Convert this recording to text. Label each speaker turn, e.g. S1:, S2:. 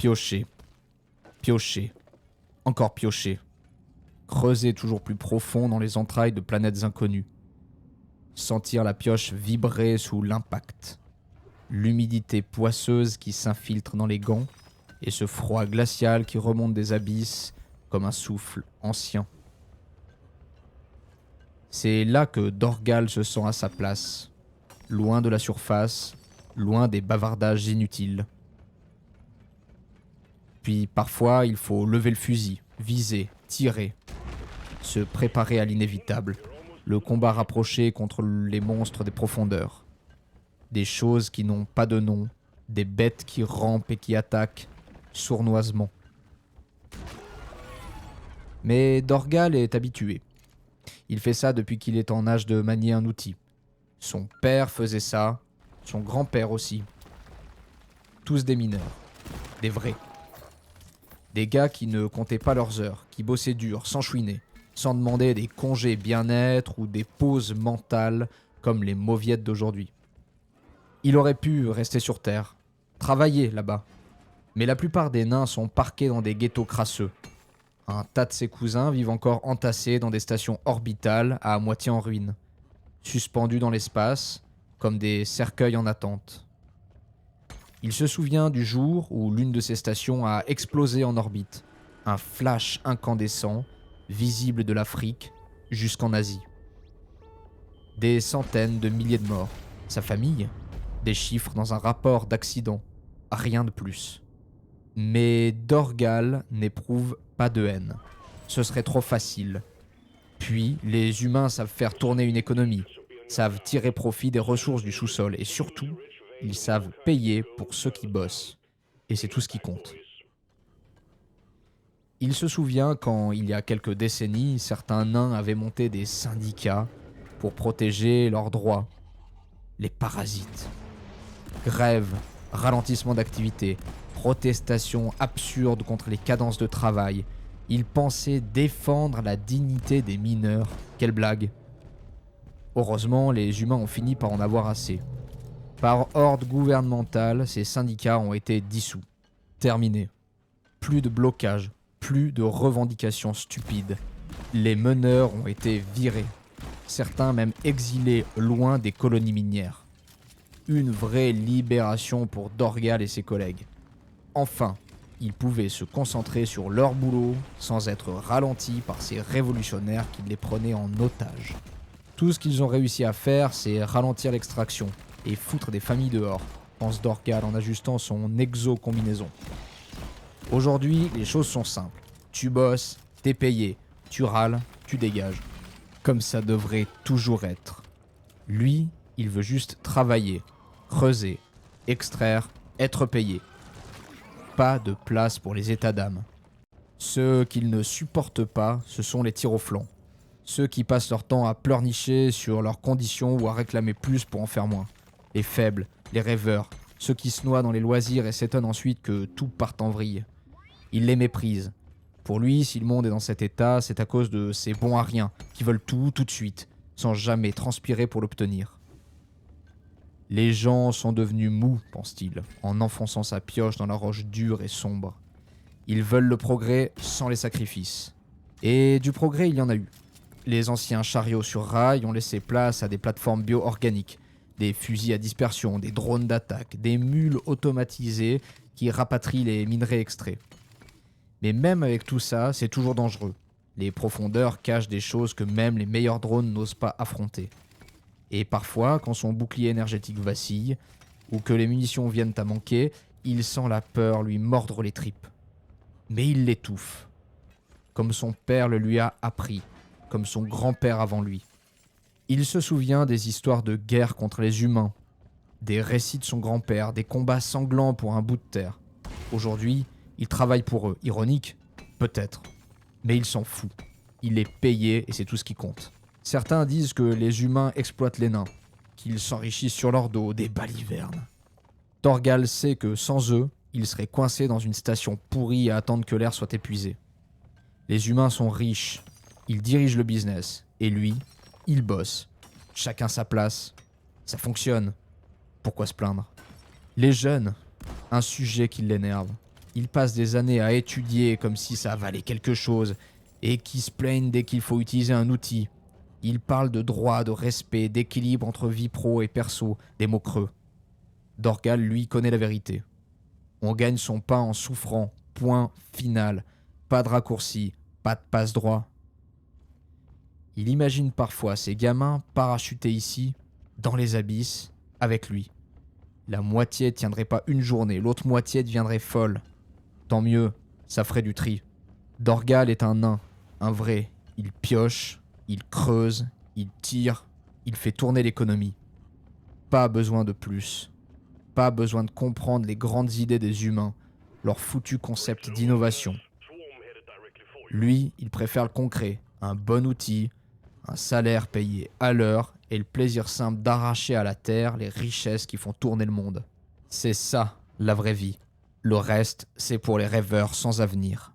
S1: Piocher, piocher, encore piocher. Creuser toujours plus profond dans les entrailles de planètes inconnues. Sentir la pioche vibrer sous l'impact. L'humidité poisseuse qui s'infiltre dans les gants et ce froid glacial qui remonte des abysses comme un souffle ancien. C'est là que Dorgal se sent à sa place, loin de la surface, loin des bavardages inutiles. Puis parfois, il faut lever le fusil, viser, tirer, se préparer à l'inévitable, le combat rapproché contre les monstres des profondeurs. Des choses qui n'ont pas de nom, des bêtes qui rampent et qui attaquent, sournoisement. Mais Dorgal est habitué. Il fait ça depuis qu'il est en âge de manier un outil. Son père faisait ça, son grand-père aussi. Tous des mineurs, des vrais. Des gars qui ne comptaient pas leurs heures, qui bossaient dur, sans chouiner, sans demander des congés bien-être ou des pauses mentales comme les mauviettes d'aujourd'hui. Il aurait pu rester sur Terre, travailler là-bas. Mais la plupart des nains sont parqués dans des ghettos crasseux. Un tas de ses cousins vivent encore entassés dans des stations orbitales à moitié en ruine, suspendus dans l'espace, comme des cercueils en attente. Il se souvient du jour où l'une de ces stations a explosé en orbite, un flash incandescent, visible de l'Afrique jusqu'en Asie. Des centaines de milliers de morts, sa famille, des chiffres dans un rapport d'accident, rien de plus. Mais Dorgal n'éprouve pas de haine. Ce serait trop facile. Puis, les humains savent faire tourner une économie, savent tirer profit des ressources du sous-sol et surtout, ils savent payer pour ceux qui bossent. Et c'est tout ce qui compte. Il se souvient quand, il y a quelques décennies, certains nains avaient monté des syndicats pour protéger leurs droits. Les parasites. Grève, ralentissement d'activité, protestations absurdes contre les cadences de travail. Ils pensaient défendre la dignité des mineurs. Quelle blague. Heureusement, les humains ont fini par en avoir assez. Par ordre gouvernemental, ces syndicats ont été dissous. Terminés. Plus de blocage, plus de revendications stupides. Les meneurs ont été virés. Certains même exilés loin des colonies minières. Une vraie libération pour Dorgal et ses collègues. Enfin, ils pouvaient se concentrer sur leur boulot sans être ralentis par ces révolutionnaires qui les prenaient en otage. Tout ce qu'ils ont réussi à faire, c'est ralentir l'extraction et foutre des familles dehors, pense Dorgal en ajustant son exo-combinaison. Aujourd'hui, les choses sont simples. Tu bosses, t'es payé, tu râles, tu dégages. Comme ça devrait toujours être. Lui, il veut juste travailler, creuser, extraire, être payé. Pas de place pour les états d'âme. Ceux qu'il ne supporte pas, ce sont les tirs au flanc. Ceux qui passent leur temps à pleurnicher sur leurs conditions ou à réclamer plus pour en faire moins. Les faibles, les rêveurs, ceux qui se noient dans les loisirs et s'étonnent ensuite que tout parte en vrille. Il les méprise. Pour lui, si le monde est dans cet état, c'est à cause de ces bons à rien qui veulent tout de suite, sans jamais transpirer pour l'obtenir. Les gens sont devenus mous, pense-t-il, en enfonçant sa pioche dans la roche dure et sombre. Ils veulent le progrès sans les sacrifices. Et du progrès, il y en a eu. Les anciens chariots sur rails ont laissé place à des plateformes bio-organiques, des fusils à dispersion, des drones d'attaque, des mules automatisées qui rapatrient les minerais extraits. Mais même avec tout ça, c'est toujours dangereux. Les profondeurs cachent des choses que même les meilleurs drones n'osent pas affronter. Et parfois, quand son bouclier énergétique vacille, ou que les munitions viennent à manquer, il sent la peur lui mordre les tripes. Mais il l'étouffe. Comme son père le lui a appris, comme son grand-père avant lui. Il se souvient des histoires de guerre contre les humains, des récits de son grand-père, des combats sanglants pour un bout de terre. Aujourd'hui, il travaille pour eux. Ironique ? Peut-être. Mais il s'en fout. Il est payé et c'est tout ce qui compte. Certains disent que les humains exploitent les nains, qu'ils s'enrichissent sur leur dos, des balivernes. Dorgal sait que sans eux, il serait coincé dans une station pourrie à attendre que l'air soit épuisé. Les humains sont riches, ils dirigent le business, et lui, il bosse. Chacun sa place. Ça fonctionne. Pourquoi se plaindre ? Les jeunes, un sujet qui l'énerve. Ils passent des années à étudier comme si ça valait quelque chose et qui se plaignent dès qu'il faut utiliser un outil. Ils parlent de droit, de respect, d'équilibre entre vie pro et perso, des mots creux. Dorgal, lui, connaît la vérité. On gagne son pain en souffrant, point final. Pas de raccourci, pas de passe-droit. Il imagine parfois ces gamins parachutés ici, dans les abysses, avec lui. La moitié tiendrait pas une journée, l'autre moitié deviendrait folle. Tant mieux, ça ferait du tri. Dorgal est un nain, un vrai. Il pioche, il creuse, il tire, il fait tourner l'économie. Pas besoin de plus. Pas besoin de comprendre les grandes idées des humains, leur foutu concept d'innovation. Lui, il préfère le concret, un bon outil, un salaire payé à l'heure et le plaisir simple d'arracher à la terre les richesses qui font tourner le monde. C'est ça, la vraie vie. Le reste, c'est pour les rêveurs sans avenir.